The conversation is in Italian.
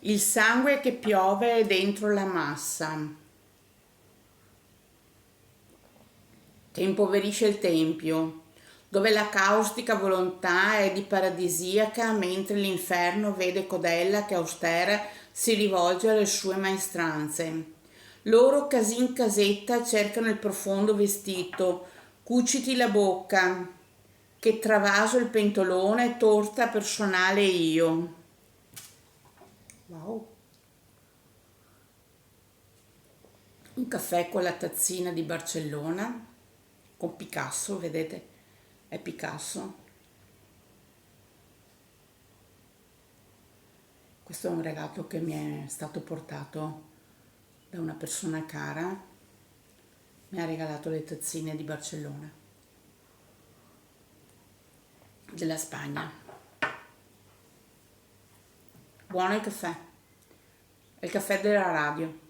Il sangue che piove dentro la massa, che impoverisce il tempio, dove la caustica volontà è di paradisiaca, mentre l'inferno vede codella che austera si rivolge alle sue maestranze. Loro casin casetta cercano il profondo vestito, cuciti la bocca, che travaso il pentolone, torta personale io. Wow. Un caffè con la tazzina di Barcellona, con Picasso, vedete, è Picasso. Questo è un regalo che mi è stato portato da una persona cara, mi ha regalato le tazzine di Barcellona, della Spagna. Buono il caffè, è il caffè della radio.